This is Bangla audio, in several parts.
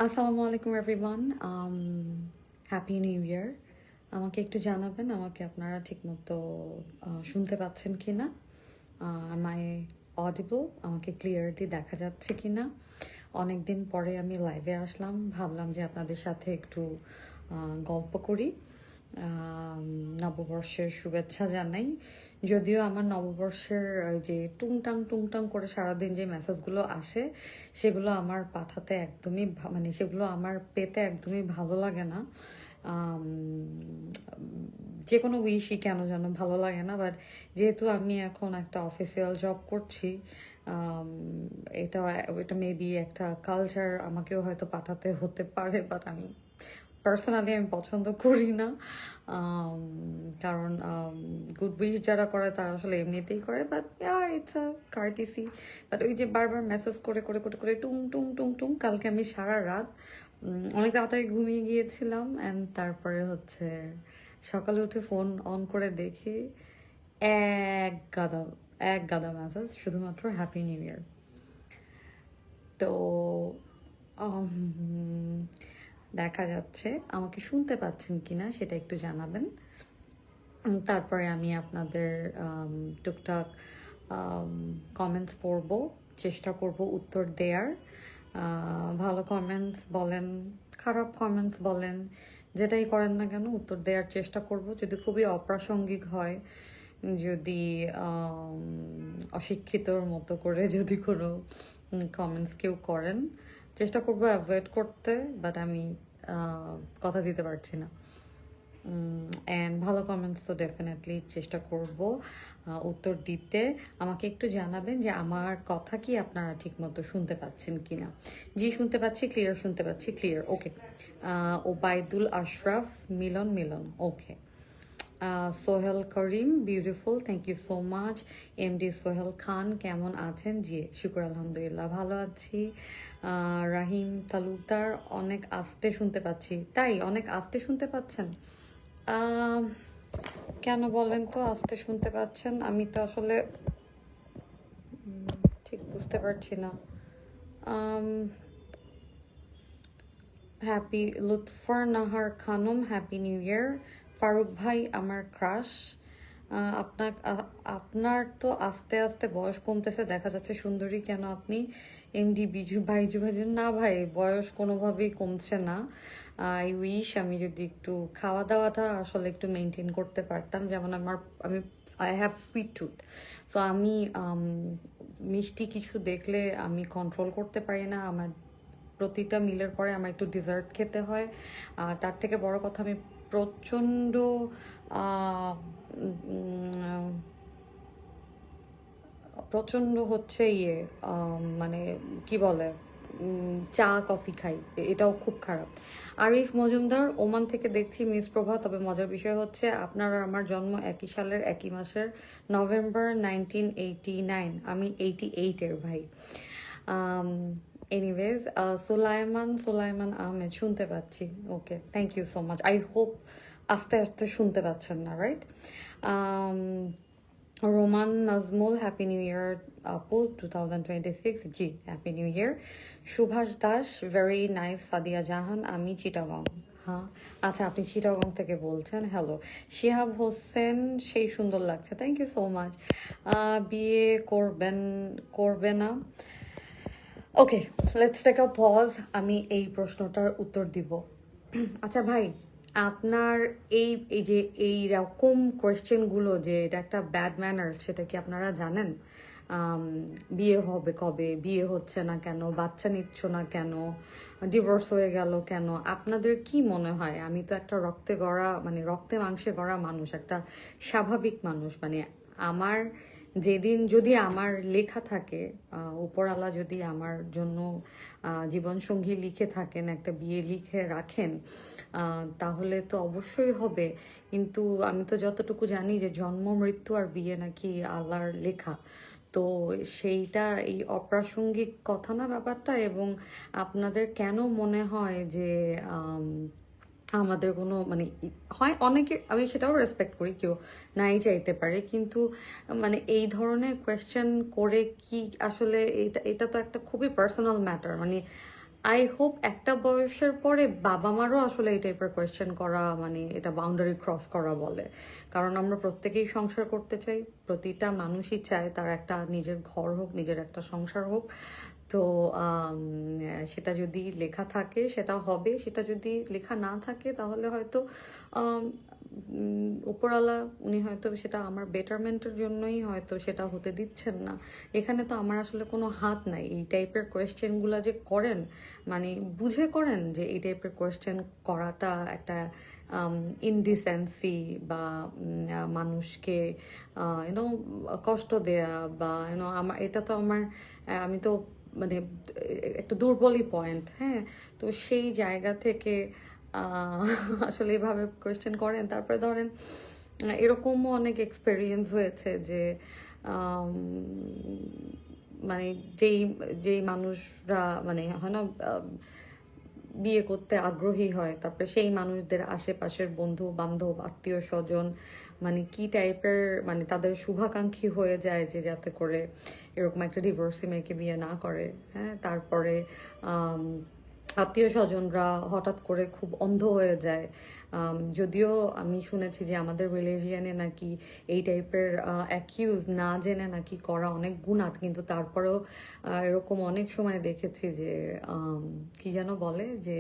আসসালামু আলাইকুম এভরিওয়ান। হ্যাপি নিউ ইয়ার। আমাকে একটু জানাবেন আমাকে আপনারা ঠিকমতো শুনতে পাচ্ছেন কি না, আমাই অডিবল, আমাকে ক্লিয়ারলি দেখা যাচ্ছে কি না। অনেক দিন পরে আমি লাইভে আসলাম, ভাবলাম যে আপনাদের সাথে একটু গল্প করি, নববর্ষের শুভেচ্ছা জানাই। যদিও আমার নববর্ষের ওই যে টুংটাং টুংটাং করে সারাদিন যে মেসেজগুলো আসে সেগুলো আমার পাঠাতে একদমই মানে সেগুলো আমার পেতে একদমই ভালো লাগে না। আম, যে কোনো উইশই কেন যেন ভালো লাগে না, বাট যেহেতু আমি এখন একটা অফিসিয়াল জব করছি, আম, এটা এটা মেবি একটা কালচার, আমাকেও হয়তো পাঠাতে হতে পারে, বাট আমি পার্সোনালি আমি পছন্দ করি না। আম, কারণ গুড উইশ যারা করে তারা আসলে এমনিতেই করে, বাট ইটস আ কার্টিসি। বাট ওই যে বারবার মেসেজ করে করে করে করে টুং টুং টুং টুং, কালকে আমি সারা রাত অনেক তাড়াতাড়ি ঘুমিয়ে গিয়েছিলাম, অ্যান্ড তারপরে হচ্ছে সকালে উঠে ফোন অন করে দেখি এক গাদা এক গাদা মেসেজ, শুধুমাত্র হ্যাপি নিউ ইয়ার। তো দেখা যাচ্ছে আমাকে শুনতে পাচ্ছেন কিনা সেটা একটু জানাবেন। তারপরে আমি আপনাদের টুকটাক কমেন্টস পড়ব, চেষ্টা করব উত্তর দেওয়ার। ভালো কমেন্টস বলেন, খারাপ কমেন্টস বলেন, যেটাই করেন না কেন উত্তর দেওয়ার চেষ্টা করব। যদি খুবই অপ্রাসঙ্গিক হয়, যদি অশিক্ষিতর মতো করে যদি কোনো কমেন্টস কেউ করেন, চেষ্টা করব অ্যাভয়েড করতে, বাট আমি কথা দিতে পারছি না। অ্যান্ড ভালো কমেন্টস তো ডেফিনেটলি চেষ্টা করব উত্তর দিতে। আমাকে একটু জানাবেন যে আমার কথা কি আপনারা ঠিকমতো শুনতে পাচ্ছেন কি না। জি, শুনতে পাচ্ছি, ক্লিয়ার শুনতে পাচ্ছি, clear, okay. Obaidul Ashraf, Milon Milon, okay. Sohel Karim, beautiful, thank you so much. MD Sohel Khan, কেমন আছেন? জি, শুক্র আলহামদুলিল্লাহ ভালো আছি। রাহিম তালুকদার, অনেক আস্তে শুনতে পাচ্ছি। তাই অনেক আস্তে শুনতে পাচ্ছেন? কেন বলেন তো আস্তে শুনতে পাচ্ছেন? আমি তো আসলে ঠিক বুঝতে পারছি না। Happy Lutfar Nahar Khanam, happy new year. Faruk ভাই আমার ক্রাশ। আপনার আপনার তো আস্তে আস্তে বয়স কমতেছে দেখা যাচ্ছে, সুন্দরী কেন আপনি? এমডি বিজু ভাইজু ভাইজু, না ভাই বয়স কোনোভাবেই কমছে না। আই উইশ আমি যদি একটু খাওয়া দাওয়াটা আসলে একটু মেনটেন করতে পারতাম, যেমন আমি I have sweet tooth, so আমি মিষ্টি কিছু দেখলে আমি কন্ট্রোল করতে পারি না। আমার প্রতিটা মিলের পরে আমার একটু ডিজার্ট খেতে হয়। তার থেকে বড় কথা, আমি প্রচণ্ড প্রচণ্ড হচ্ছে মানে কি বলে, চা কফি খাই, এটাও খুব খারাপ। আরিফ মজুমদার, ওমান থেকে দেখছি মিস প্রভা। তবে মজার বিষয় হচ্ছে আপনার আর আমার জন্ম একই সালের একই মাসের নভেম্বর 1989, আমি 88-এর ভাই। এনিওয়েজ, সোলাইমান আহমেদ, শুনতে পাচ্ছি, okay, thank you so much. I hope আস্তে আস্তে শুনতে পাচ্ছেন না, right? Roman Nazmul, happy new year আপু, 2026, জি happy new year. Subhash Das, very nice. Sadia Jahan, আমি চিটাগং। হ্যাঁ, আচ্ছা, আপনি চিটাগং থেকে বলছেন, হ্যালো। শিহাব হোসেন, সেই সুন্দর লাগছে, থ্যাংক ইউ সো মাচ। বিয়ে করবে না? ওকে, লেটস টেক আ পজ, আমি এই প্রশ্নটার উত্তর দিব। আচ্ছা ভাই, আপনার এই এই যে এইরকম কোয়েশ্চেনগুলো, যে এটা একটা ব্যাড ম্যানার্স, সেটা কি আপনারা জানেন? বিয়ে হবে কবে, বিয়ে হচ্ছে না কেন, বাচ্চা নিচ্ছ না কেন, ডিভোর্স হয়ে গেল কেন, আপনাদের কি মনে হয়? আমি তো একটা রক্তে গড়া, মানে রক্তে মাংসে গড়া মানুষ, একটা স্বাভাবিক মানুষ, মানে আমার যেদিন যদি আমার লেখা থাকে, উপরওয়ালা যদি আমার জন্য জীবনসঙ্গী লিখে থাকেন, একটা বিয়ে লিখে রাখেন, তাহলে তো অবশ্যই হবে। কিন্তু আমি তো যতটুকু জানি যে জন্ম মৃত্যু আর বিয়ে নাকি আল্লাহর লেখা। তো সেইটা এই অপ্রাসঙ্গিক কথা না ব্যাপারটা। এবং আপনাদের কেন মনে হয় যে আমাদের কোনো মানে হয় অনেকে, আমি সেটাও রেসপেক্ট করি, কেউ নাই চাইতে পারে, কিন্তু মানে এই ধরনের কোয়েশ্চেন করে কি আসলে এটা এটা তো একটা খুবই পার্সোনাল ম্যাটার। মানে আই হোপ একটা বয়সের পরে বাবা মারও আসলে এই টাইপের কোয়েশ্চেন করা মানে এটা বাউন্ডারি ক্রস করা বলে। কারণ আমরা প্রত্যেকেই সংসার করতে চাই, প্রতিটা মানুষই চায় তার একটা নিজের ঘর হোক, নিজের একটা সংসার হোক। তো সেটা যদি লেখা থাকে সেটা হবে, সেটা যদি লেখা না থাকে তাহলে হয়তো উপরওয়ালা উনি হয়তো সেটা আমার বেটারমেন্টের জন্যই হয়তো সেটা হতে দিচ্ছেন না। এখানে তো আমার আসলে কোনো হাত নাই। এই টাইপের কোয়েশ্চেনগুলো যে করেন, মানে বুঝে করেন যে এই টাইপের কোয়েশ্চেন করাটা একটা ইনডিসেন্সি বা মানুষকে ইউনো কষ্ট দেয়া বা ইউনো আমার এটা তো আমার আমি তো মানে একটা দুর্বলই পয়েন্ট। হ্যাঁ, তো সেই জায়গা থেকে আসলে এভাবে কোয়েশ্চেন করেন। তারপরে ধরেন এরকমও অনেক এক্সপেরিয়েন্স হয়েছে যে আম, মানে যেই যেই মানুষরা মানে হয় না বিয়ে করতে আগ্রহী হয়, তারপরে সেই মানুষদের আশেপাশের বন্ধু বান্ধব আত্মীয় স্বজন মানে কি টাইপের মানে তাদের শুভাকাঙ্ক্ষী হয়ে যায় যে যাতে করে এরকম একটা ডিভোর্সি মেয়েকে বিয়ে না করে। হ্যাঁ, তারপরে আত্মীয় স্বজনরা হঠাৎ করে খুব অন্ধ হয়ে যায়। যদিও আমি শুনেছি যে আমাদের রিলিজিয়ানে নাকি এই টাইপের অ্যাকিউজ না জেনে নাকি করা অনেক গুনাত, কিন্তু তারপরেও এরকম অনেক সময় দেখেছি যে কি যেন বলে যে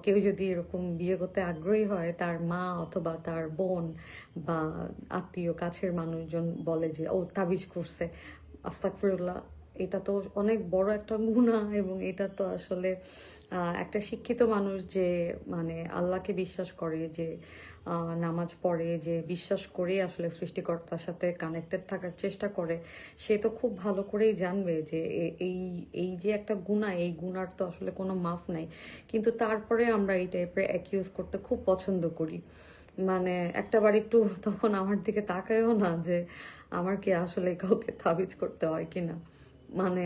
কেউ যদি এরকম বিয়ে করতে আগ্রহী হয়, তার মা অথবা তার বোন বা আত্মীয় কাছের মানুষজন বলে যে ও তাবিজ করছে। আস্তাগফিরুল্লাহ, এটা তো অনেক বড় একটা গুনাহ। এবং এটা তো আসলে একটা শিক্ষিত মানুষ যে মানে আল্লাহকে বিশ্বাস করে, যে নামাজ পড়ে, যে বিশ্বাস করে আসলে সৃষ্টিকর্তার সাথে কানেক্টেড থাকার চেষ্টা করে, সে তো খুব ভালো করেই জানবে যে এই এই যে একটা গুনাহ, এই গুনার তো আসলে কোনো মাফ নাই। কিন্তু তারপরে আমরা এই টাইপের অ্যাকিউজ করতে খুব পছন্দ করি। মানে একটাবার একটু তখন আমার দিকে তাকায়ও না যে আমার কি আসলে কাউকে তাবিজ করতে হয় কিনা। মানে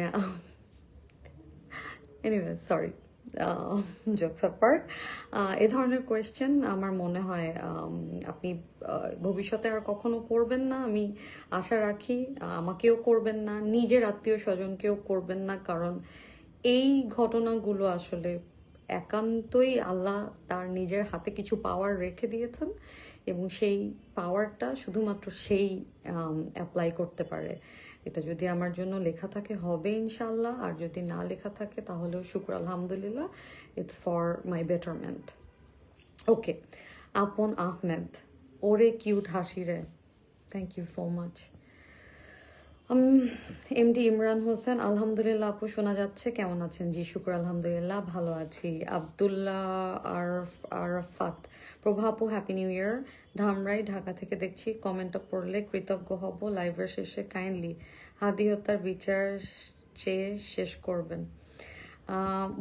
এনিওয়ে সরি, জোকস অ্যাপার্ট, এ ধরনের কোয়েশ্চেন আমার মনে হয় আপনি ভবিষ্যতে আর কখনো করবেন না, আমি আশা রাখি। আমাকেও করবেন না, নিজের আত্মীয় স্বজনকেও করবেন না। কারণ এই ঘটনাগুলো আসলে একান্তই আল্লাহ তার নিজের হাতে কিছু পাওয়ার রেখে দিয়েছেন, এবং সেই পাওয়ারটা শুধুমাত্র সেই অ্যাপ্লাই করতে পারে। এটা যদি আমার জন্য লেখা থাকে হবে ইনশাল্লাহ, আর যদি না লেখা থাকে তাহলেও শুক্র আলহামদুলিল্লাহ, it's for my betterment. Okay, Apon Ahmed, ওরে কিউট হাসি রে, thank you so much. MD Imran Hossain, আলহামদুলিল্লাহ আপু, শোনা যাচ্ছে, কেমন আছেন? জি শুক্র আলহামদুলিল্লাহ ভালো আছি। আবদুল্লাহ আরফাত, প্রভা আপু হ্যাপি নিউ ইয়ার, ধামরাই ঢাকা থেকে দেখছি, কমেন্টটা পড়লে কৃতজ্ঞ হব। লাইভের শেষে কাইন্ডলি হাদি হত্যার বিচার চেয়ে শেষ করবেন।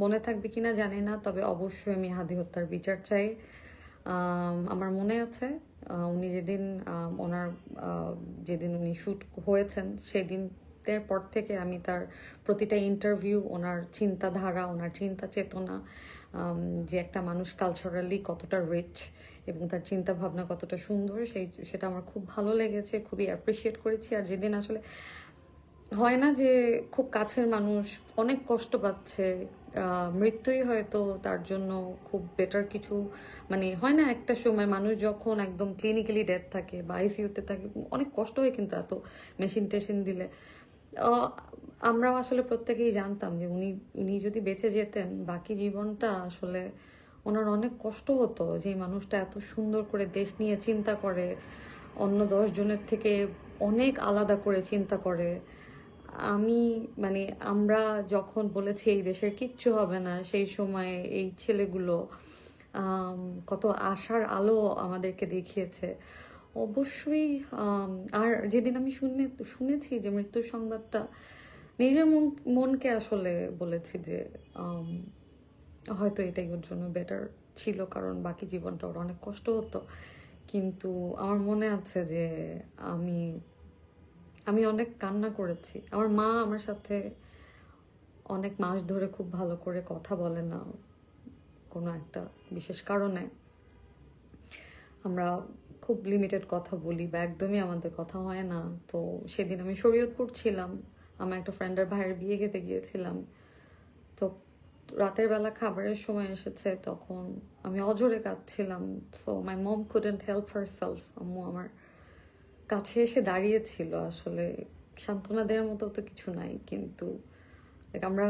মনে থাকবে কিনা জানি না, তবে অবশ্যই আমি হাদি হত্যার বিচার চাই। আমার মনে আছে উনি যেদিন ওনার যেদিন উনি শ্যুট হয়েছেন সেদিনের পর থেকে আমি তার প্রতিটা ইন্টারভিউ, ওনার চিন্তাধারা, ওনার চিন্তা চেতনা, যে একটা মানুষ কালচারালি কতটা রিচ এবং তার চিন্তা ভাবনা কতটা সুন্দর, সেটা আমার খুব ভালো লেগেছে, খুবই অ্যাপ্রিসিয়েট করেছি। আর যেদিন আসলে হয় না যে খুব কাছের মানুষ অনেক কষ্ট পাচ্ছে, মৃত্যুই হয়তো তার জন্য খুব বেটার কিছু, মানে হয় না একটা সময় মানুষ যখন একদম ক্লিনিক্যালি ডেথ থাকে বা আইসিইউতে থাকে, অনেক কষ্ট হয় কিন্তু এত মেশিন টেশিন দিলে। আমরাও আসলে প্রত্যেকেই জানতাম যে উনি উনি যদি বেঁচে যেতেন বাকি জীবনটা আসলে ওনার অনেক কষ্ট হতো। যে মানুষটা এত সুন্দর করে দেশ নিয়ে চিন্তা করে, অন্য 10 জনের থেকে অনেক আলাদা করে চিন্তা করে। আমি মানে আমরা যখন বলেছি এই দেশের কিচ্ছু হবে না, সেই সময় এই ছেলেগুলো কত আশার আলো আমাদেরকে দেখিয়েছে। অবশ্যই। আর যেদিন আমি শুনেছি যে মৃত্যুর সংবাদটা, নিজের মনকে আসলে বলেছি যে আম, হয়তো এটাই ওর জন্য বেটার ছিল, কারণ বাকি জীবনটা ওর অনেক কষ্ট হতো। কিন্তু আমার মনে আছে যে আমি আমি অনেক কান্না করেছি। আমার মা আমার সাথে অনেক মাস ধরে খুব ভালো করে কথা বলে না, কোনো একটা বিশেষ কারণে আমরা খুব লিমিটেড কথা বলি বা একদমই আমাদের কথা হয় না। তো সেদিন আমি শরীয়তপুর ছিলাম, আমার একটা ফ্রেন্ডের ভাইয়ের বিয়ে খেতে গিয়েছিলাম। তো রাতের বেলা খাবারের সময় এসেছে, তখন আমি অজোরে কাঁদছিলাম। So my mom couldn't help herself. আম্মু আমার কাছে এসে দাঁড়িয়েছিল। আসলে সান্ত্বনা দেওয়ার মতো তো কিছু নাই, কিন্তু আমরা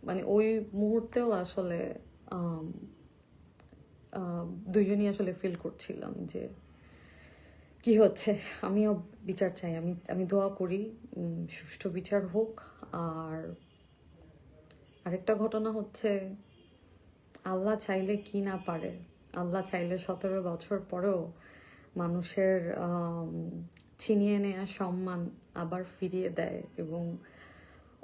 মানে ওই মুহূর্তেও আসলে আম, দুইজনই আসলে ফিল করছিলাম যে কি হচ্ছে। আমিও বিচার চাই, আমি আমি দোয়া করি সুষ্ঠু বিচার হোক। আর আরেকটা ঘটনা হচ্ছে, আল্লাহ চাইলে কি না পারে। আল্লাহ চাইলে 17 বছর পরেও মানুষের ছিনিয়ে নেওয়া সম্মান আবার ফিরিয়ে দেয় এবং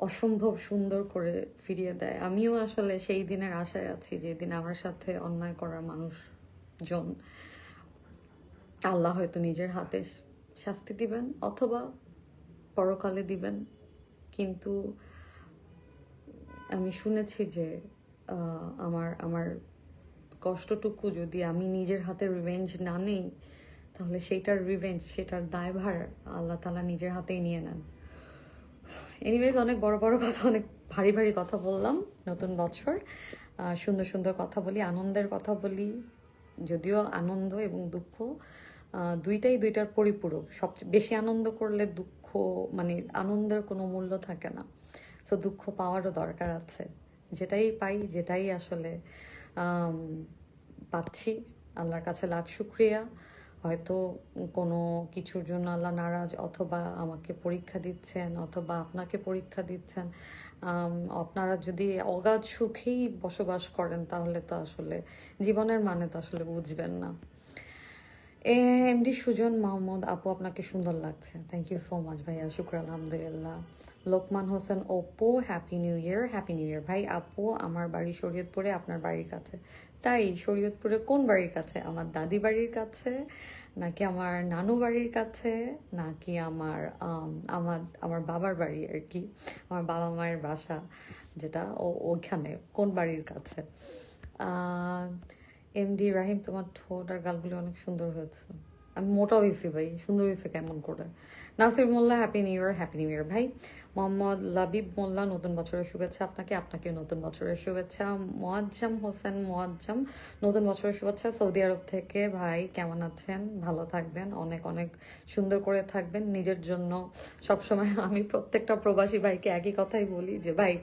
অসম্ভব সুন্দর করে ফিরিয়ে দেয়। আমিও আসলে সেই দিনের আশায় আছি, যেদিন আমার সাথে অন্যায় করার মানুষজন আল্লাহ হয়তো নিজের হাতে শাস্তি দিবেন অথবা পরকালে দিবেন। কিন্তু আমি শুনেছি যে আমার আমার কষ্টটুকু যদি আমি নিজের হাতে রিভেঞ্জ না নেই, তাহলে সেইটার রিভেঞ্জ, সেটার দায়ভার আল্লাহ তাআলা নিজের হাতেই নিয়ে নেন। এনিওয়েজ, অনেক বড় বড় কথা, অনেক ভারী ভারী কথা বললাম। নতুন বছর, সুন্দর সুন্দর কথা বলি, আনন্দের কথা বলি। যদিও আনন্দ এবং দুঃখ দুইটার পরিপূরক। সবচেয়ে বেশি আনন্দ করলে দুঃখ, মানে আনন্দের কোনো মূল্য থাকে না। সো দুঃখ পাওয়ারও দরকার আছে। যেটাই পাই, যেটাই আসলে পাচ্ছি, আল্লাহর কাছে লাখ শুক্রিয়া। হয়তো কোনো কিছুর জন্য আল্লাহ নারাজ, অথবা আমাকে পরীক্ষা দিচ্ছেন, অথবা আপনাকে পরীক্ষা দিচ্ছেন। আপনারা যদি অগাধ সুখেই বসবাস করেন, তাহলে তো আসলে জীবনের মানে তো আসলে বুঝবেন না। এমডি সুজন মাহমুদ, আপু আপনাকে সুন্দর লাগছে। থ্যাংক ইউ সো মাচ ভাইয়া, শুক্র আলহামদুলিল্লাহ। Lokman Hossain Apu, happy new year. Happy new year ভাই। আপু আমার বাড়ি শরীয়তপুরে, আপনার বাড়ির কাছে। তাই? শরীয়তপুরে কোন বাড়ির কাছে? আমার দাদি বাড়ির কাছে, নাকি আমার নানু বাড়ির কাছে, নাকি আমার আমার আমার বাবার বাড়ি আর কি, আমার বাবা মায়ের বাসা যেটা ওইখানে, কোন বাড়ির কাছে? এমডি রাহিম, তোমার ঠোঁট আর গালগুলি অনেক সুন্দর হয়েছে। আমি মোটা হয়েছি ভাই, সুন্দর হয়েছে কেমন করে? Nasir Molla, happy new year. Happy new year ভাই। মোহাম্মদ লাবিব মোল্লা, নতুন বছরের শুভেচ্ছা আপনাকে। আপনাকে নতুন বছরের শুভেচ্ছা। মোয়াজ্জাম হোসেন মোয়াজ্জাম, নতুন বছরের শুভেচ্ছা সৌদি আরব থেকে। ভাই কেমন আছেন? ভালো থাকবেন, অনেক অনেক সুন্দর করে থাকবেন নিজের জন্য। সবসময় আমি প্রত্যেকটা প্রবাসী ভাইকে একই কথাই বলি যে ভাই,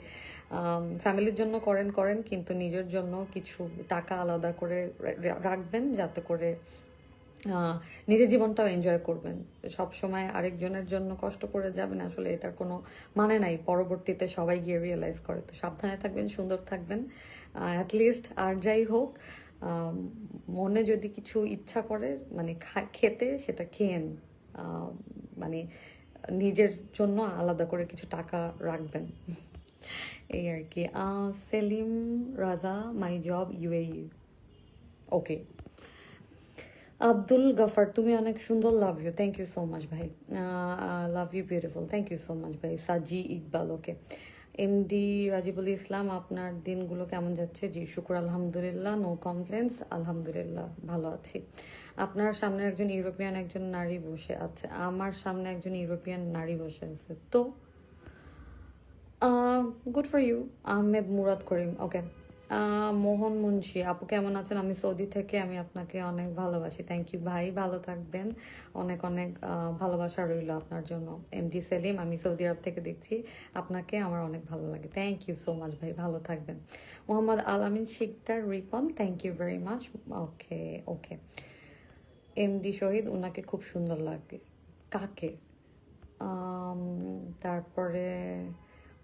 ফ্যামিলির জন্য করেন করেন, কিন্তু নিজের জন্য কিছু টাকা আলাদা করে রাখবেন, যাতে করে নিজের জীবনটাও এনজয় করবেন। সব সময় আরেকজনের জন্য কষ্ট করে যাবেন, আসলে এটার কোনো মানে নাই। পরবর্তীতে সবাই গিয়ে রিয়েলাইজ করে। তো সাবধানে থাকবেন, সুন্দর থাকবেন। অ্যাটলিস্ট আর যাই হোক, মনে যদি কিছু ইচ্ছা করে মানে খেতে, সেটা খেয়েন। মানে নিজের জন্য আলাদা করে কিছু টাকা রাখবেন, এই আর কি। Selim Raja, my job UAE. Okay. Abdul Gaffar, তুমি অনেক সুন্দর, love you. Thank you so much ভাই, love you beautiful. Thank you so much ভাই। সাজি ইকবাল, ওকে। এমডি রাজিবুল ইসলাম, আপনার দিনগুলো কেমন যাচ্ছে? জি শুক্র আলহামদুলিল্লাহ, নো কমপ্লেন্স, আলহামদুলিল্লাহ ভালো আছি। আপনার সামনে একজন ইউরোপিয়ান একজন নারী বসে আছে। আমার সামনে একজন ইউরোপিয়ান নারী বসে আছে তো good for you. Ahmed Murad Karim, okay. Mohan Munshi, আপু কেমন আছেন? আমি সৌদি থেকে, আমি আপনাকে অনেক ভালোবাসি। থ্যাংক ইউ ভাই, ভালো থাকবেন। অনেক অনেক ভালোবাসা রইল আপনার জন্য। এমডি সেলিম, আমি সৌদি আরব থেকে দেখছি আপনাকে, আমার অনেক ভালো লাগে। থ্যাংক ইউ সো মাচ ভাই, ভালো থাকবেন। Mohammad Alamin Sikdar Ripon, thank you very much. Okay okay. MD Shahid, ওনাকে খুব সুন্দর লাগে। কাকে? তারপরে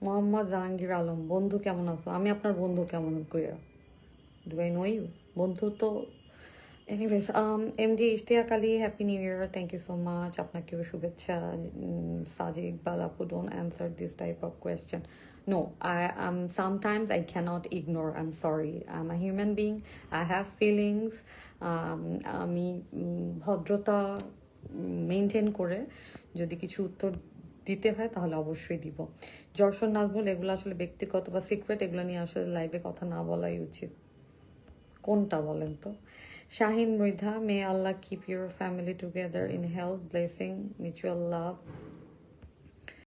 মোহাম্মদ জাহাঙ্গীর আলম, বন্ধু কেমন আছো? আমি আপনার বন্ধু কেমন কইরা? Do I know you? বন্ধু তো anyways MD Ishtiaq Ali, happy new year, thank you so much, আপনাকেও শুভেচ্ছা। সাজি ইকবাল আপু, don't answer this type of question. No, sometimes I cannot ignore. I'm sorry. I'm a human being. I have feelings. আমি ভদ্রতা মেনটেন করে যদি কিছু উত্তর দিতে হয় তাহলে অবশ্যই দিব। যশোর নাজমুল, এগুলো আসলে ব্যক্তিগত বা সিক্রেট, এগুলো নিয়ে আসলে লাইভে কথা না বলাই উচিত। কোনটা বলেন তো? Shahin Mridha, may Allah keep your family together in health, blessing, mutual love